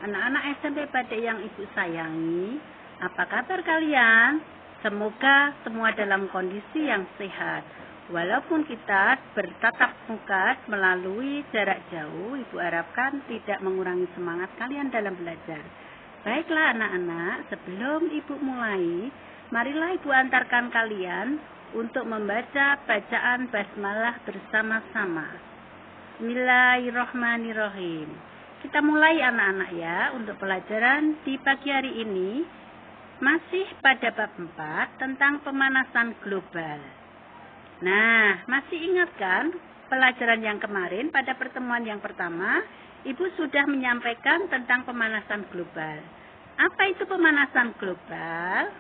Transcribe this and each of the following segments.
Anak-anak SMP pada yang Ibu sayangi, apa kabar kalian? Semoga semua dalam kondisi yang sehat. Walaupun kita bertatap muka melalui jarak jauh, Ibu harapkan tidak mengurangi semangat kalian dalam belajar. Baiklah anak-anak, sebelum Ibu mulai, marilah Ibu antarkan kalian untuk membaca bacaan basmalah bersama-sama. Bismillahirrahmanirrahim. Kita mulai anak-anak ya untuk pelajaran di pagi hari ini. Masih pada bab 4 tentang pemanasan global. Nah, masih ingat kan pelajaran yang kemarin pada pertemuan yang pertama, Ibu sudah menyampaikan tentang pemanasan global. Apa itu pemanasan global?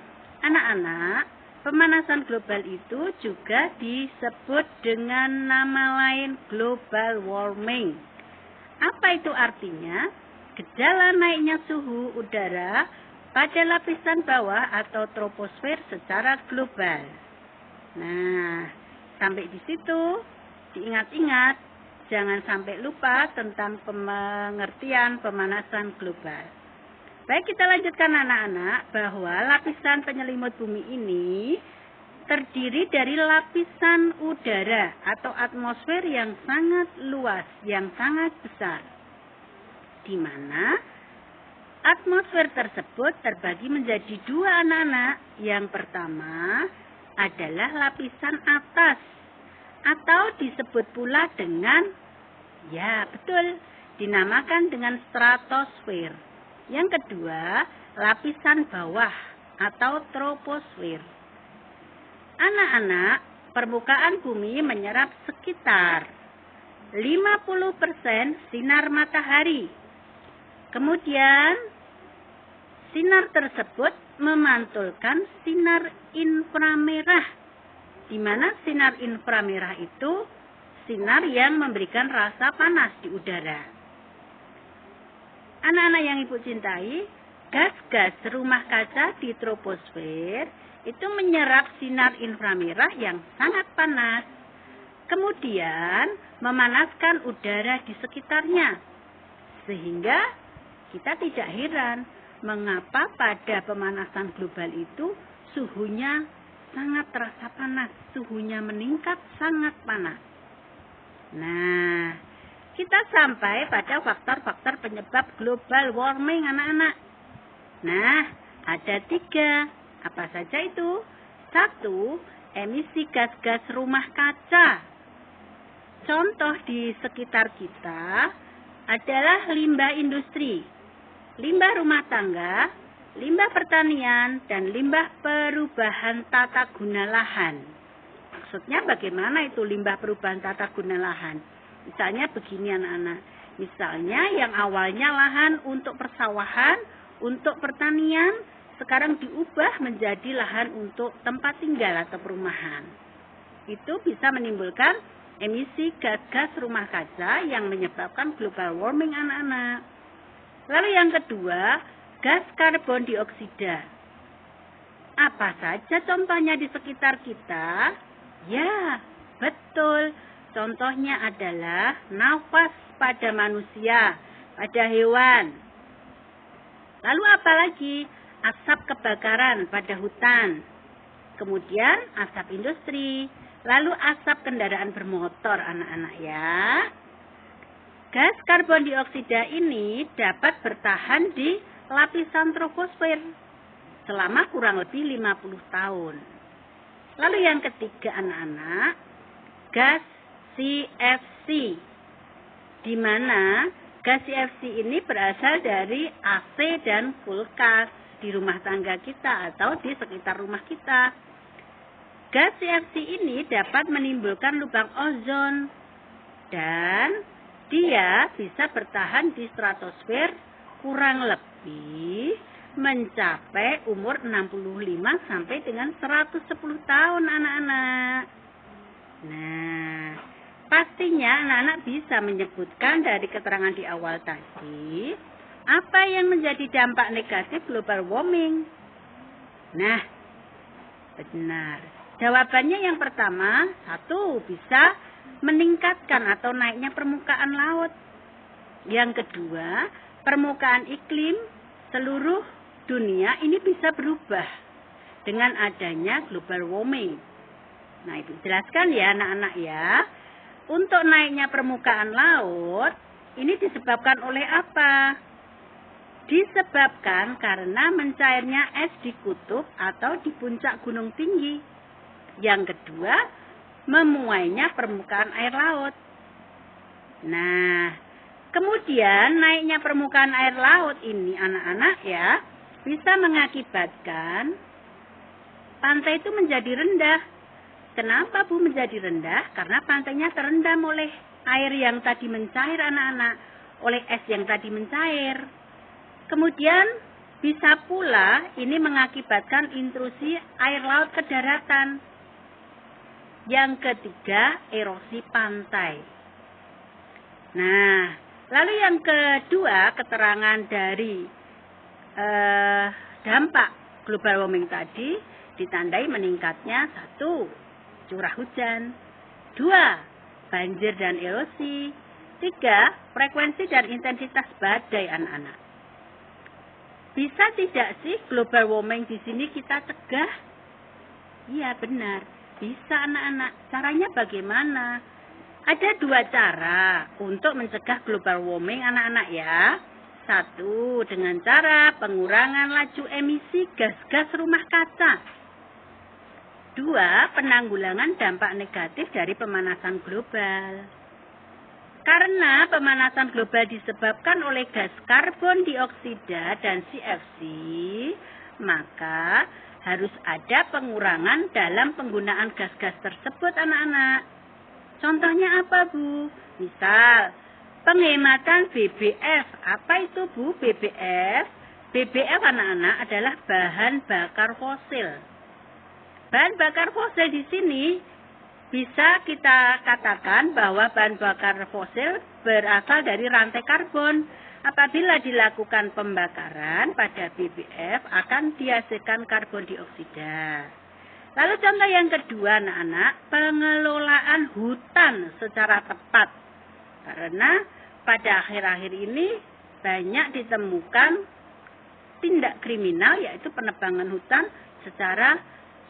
Anak-anak, pemanasan global itu juga disebut dengan nama lain global warming. Apa itu artinya? Gejala naiknya suhu udara pada lapisan bawah atau troposfer secara global. Nah, sampai di situ diingat-ingat, jangan sampai lupa tentang pengertian pemanasan global. Baik, kita lanjutkan anak-anak bahwa lapisan penyelimut bumi ini terdiri dari lapisan udara atau atmosfer yang sangat luas, yang sangat besar. Di mana atmosfer tersebut terbagi menjadi dua anak-anak. Yang pertama adalah lapisan atas atau disebut pula dengan, ya betul, dinamakan dengan stratosfer. Yang kedua, lapisan bawah atau troposfer. Anak-anak, permukaan bumi menyerap sekitar 50% sinar matahari. Kemudian, sinar tersebut memantulkan sinar inframerah, di mana sinar inframerah itu sinar yang memberikan rasa panas di udara. Anak-anak yang Ibu cintai, gas-gas rumah kaca di troposfer itu menyerap sinar inframerah yang sangat panas, kemudian memanaskan udara di sekitarnya. Sehingga kita tidak heran mengapa pada pemanasan global itu suhunya sangat terasa panas, suhunya meningkat sangat panas. Nah, kita sampai pada faktor-faktor penyebab global warming anak-anak. Nah, ada 3. Apa saja itu? 1. Emisi gas-gas rumah kaca. Contoh di sekitar kita adalah limbah industri, limbah rumah tangga, limbah pertanian, dan limbah perubahan tata guna lahan. Maksudnya bagaimana itu limbah perubahan tata guna lahan? Misalnya begini anak-anak. Misalnya yang awalnya lahan untuk persawahan, untuk pertanian, sekarang diubah menjadi lahan untuk tempat tinggal atau perumahan. Itu bisa menimbulkan emisi gas-gas rumah kaca yang menyebabkan global warming anak-anak. Lalu yang kedua, gas karbon dioksida. Apa saja contohnya di sekitar kita? Ya, betul. Contohnya adalah nafas pada manusia, pada hewan. Lalu apa lagi? Asap kebakaran pada hutan. Kemudian asap industri. Lalu asap kendaraan bermotor anak-anak ya. Gas karbon dioksida ini dapat bertahan di lapisan troposfer selama kurang lebih 50 tahun. Lalu yang ketiga anak-anak, gas CFC. Di mana gas CFC ini berasal dari AC dan kulkas di rumah tangga kita atau di sekitar rumah kita. Gas CFC ini dapat menimbulkan lubang ozon dan dia bisa bertahan di stratosfer kurang lebih mencapai umur 65 sampai dengan 110 tahun anak-anak. Nah, pastinya anak-anak bisa menyebutkan dari keterangan di awal tadi apa yang menjadi dampak negatif global warming. Nah, benar. Jawabannya yang pertama, 1, bisa meningkatkan atau naiknya permukaan laut. Yang kedua, permukaan iklim seluruh dunia ini bisa berubah dengan adanya global warming. Nah, Ibu jelaskan ya anak-anak ya. Untuk naiknya permukaan laut, ini disebabkan oleh apa? Disebabkan karena mencairnya es di kutub atau di puncak gunung tinggi. Yang kedua, memuainya permukaan air laut. Nah, kemudian naiknya permukaan air laut ini anak-anak ya, bisa mengakibatkan pantai itu menjadi rendah. Kenapa Bu menjadi rendah? Karena pantainya terendam oleh air yang tadi mencair anak-anak, oleh es yang tadi mencair. Kemudian bisa pula ini mengakibatkan intrusi air laut ke daratan. Yang ketiga, erosi pantai. Nah, lalu yang kedua, keterangan dari dampak global warming tadi ditandai meningkatnya 1. Curah hujan, 2. Banjir dan erosi, 3. Frekuensi dan intensitas badai anak-anak. Bisa tidak sih global warming di sini kita cegah? Iya benar, bisa anak-anak. Caranya bagaimana? Ada 2 cara untuk mencegah global warming anak-anak ya. 1. Dengan cara pengurangan laju emisi gas-gas rumah kaca. 2. Penanggulangan dampak negatif dari pemanasan global. Karena pemanasan global disebabkan oleh gas karbon dioksida dan CFC, maka harus ada pengurangan dalam penggunaan gas-gas tersebut anak-anak. Contohnya apa Bu? Misal, penghematan BBF. Apa itu Bu BBF? BBF anak-anak adalah bahan bakar fosil. Bahan bakar fosil di sini bisa kita katakan bahwa bahan bakar fosil berasal dari rantai karbon. Apabila dilakukan pembakaran pada BBF akan dihasilkan karbon dioksida. Lalu contoh yang kedua anak-anak, pengelolaan hutan secara tepat. Karena pada akhir-akhir ini banyak ditemukan tindak kriminal yaitu penebangan hutan secara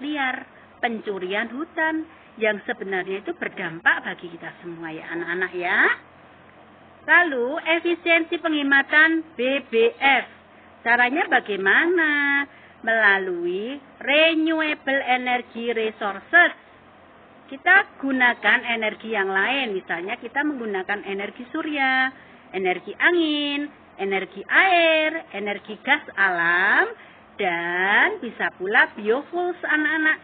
liar, pencurian hutan yang sebenarnya itu berdampak bagi kita semua ya anak-anak ya. Lalu efisiensi penghematan BBF. Caranya bagaimana? Melalui renewable energy resources. Kita gunakan energi yang lain, misalnya kita menggunakan energi surya, energi angin, energi air, energi gas alam, dan bisa pula biofuels anak-anak.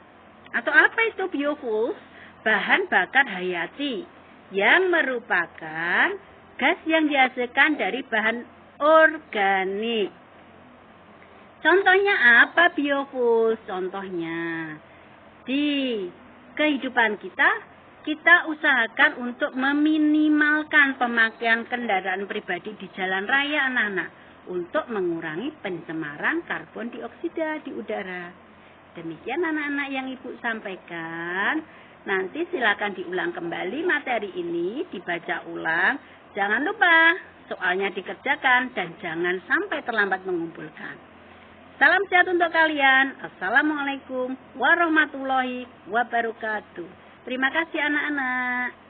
Atau apa itu biofuels? Bahan bakar hayati yang merupakan gas yang dihasilkan dari bahan organik. Contohnya apa biofuels? Contohnya di kehidupan kita usahakan untuk meminimalkan pemakaian kendaraan pribadi di jalan raya anak-anak untuk mengurangi pencemaran karbon dioksida di udara. Demikian anak-anak yang Ibu sampaikan. Nanti silakan diulang kembali materi ini, dibaca ulang. Jangan lupa soalnya dikerjakan dan jangan sampai terlambat mengumpulkan. Salam sehat untuk kalian. Assalamualaikum warahmatullahi wabarakatuh. Terima kasih anak-anak.